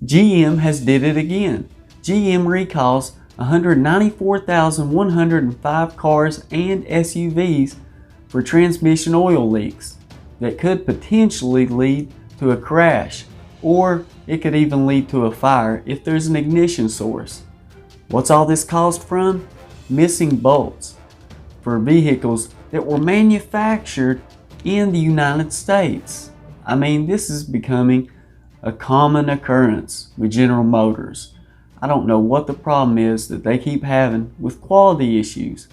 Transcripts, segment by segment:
GM has did it again. GM recalls 194,105 cars and SUVs for transmission oil leaks that could potentially lead to a crash, or it could even lead to a fire if there's an ignition source. What's all this caused from? Missing bolts for vehicles that were manufactured in the United States. I mean, this is becoming a common occurrence with General Motors. I don't know what the problem is that they keep having with quality issues,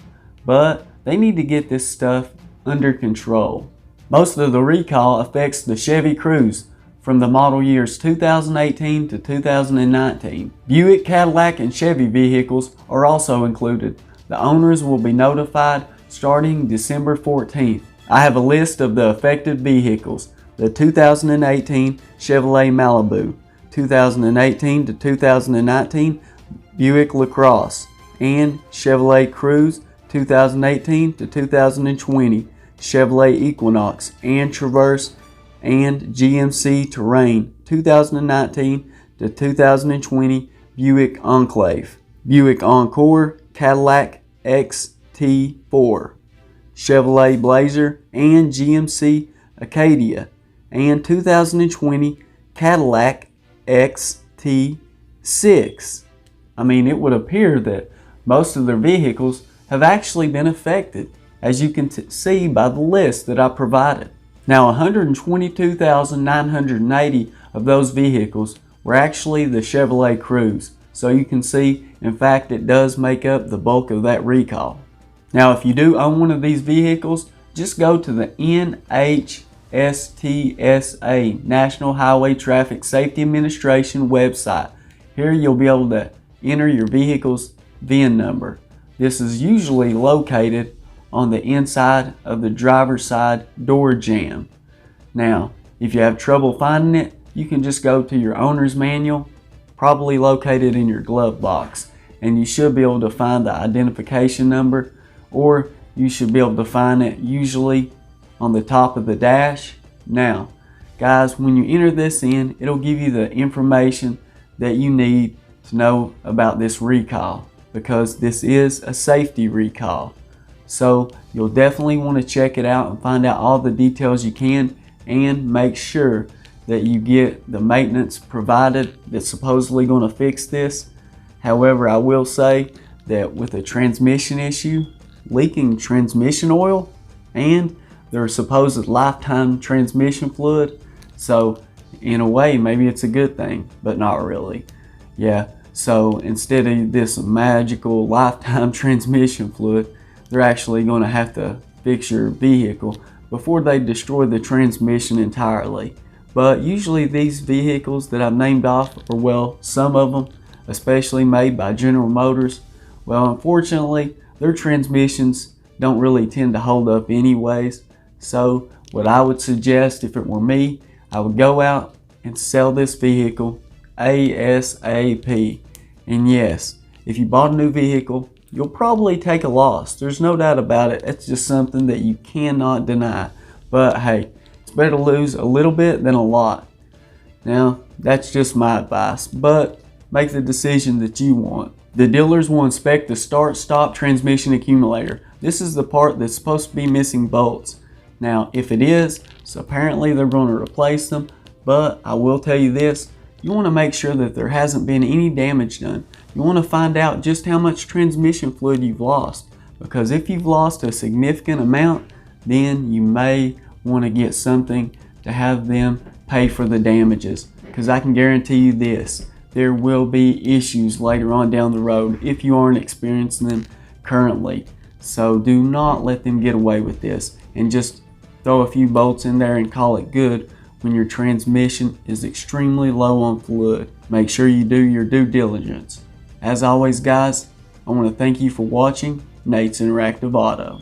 but they need to get this stuff under control. Most of the recall affects the Chevy Cruze from the model years 2018 to 2019. Buick, Cadillac, and Chevy vehicles are also included. The owners will be notified starting December 14th. I have a list of the affected vehicles: the 2018 Chevrolet Malibu, 2018 to 2019 Buick LaCrosse, and Chevrolet Cruze 2018 to 2020 Chevrolet Equinox and Traverse, and GMC Terrain 2019 to 2020 Buick Enclave, Buick Encore, Cadillac XT4, Chevrolet Blazer, and GMC Acadia, and 2020 Cadillac XT6. I mean, it would appear that most of their vehicles have actually been affected, as you can see by the list that I provided. Now, 122,980 of those vehicles were actually the Chevrolet Cruze. So you can see, in fact, it does make up the bulk of that recall. Now, if you do own one of these vehicles, just go to the NHTSA, National Highway Traffic Safety Administration website. Here you'll be able to enter your vehicle's VIN number. This is usually located on the inside of the driver's side door jamb. Now, if you have trouble finding it, you can just go to your owner's manual, probably located in your glove box, and you should be able to find the identification number, or you should be able to find it usually on the top of the dash. Now, guys, when you enter this in, it'll give you the information that you need to know about this recall, because this is a safety recall. So you'll definitely want to check it out and find out all the details you can, and make sure that you get the maintenance provided that's supposedly going to fix this. However, I will say that with a transmission issue, leaking transmission oil, and their supposed lifetime transmission fluid, so in a way maybe it's a good thing, but not really. Yeah, so instead of this magical lifetime transmission fluid, they're actually going to have to fix your vehicle before they destroy the transmission entirely. But usually these vehicles that I've named off are, well, some of them, especially made by General Motors, well, unfortunately, their transmissions don't really tend to hold up anyways. So what I would suggest, if it were me, I would go out and sell this vehicle ASAP. And yes, if you bought a new vehicle, you'll probably take a loss. There's no doubt about it. It's just something that you cannot deny. But hey, it's better to lose a little bit than a lot. Now, that's just my advice, but make the decision that you want. The dealers will inspect the start-stop transmission accumulator. This is the part that's supposed to be missing bolts. Now, if it is, so apparently they're going to replace them, but I will tell you this, you want to make sure that there hasn't been any damage done. You want to find out just how much transmission fluid you've lost, because if you've lost a significant amount, then you may want to get something to have them pay for the damages, because I can guarantee you this, there will be issues later on down the road if you aren't experiencing them currently. So do not let them get away with this and just throw a few bolts in there and call it good when your transmission is extremely low on fluid. Make sure you do your due diligence. As always, guys, I want to thank you for watching Nate's Interactive Auto.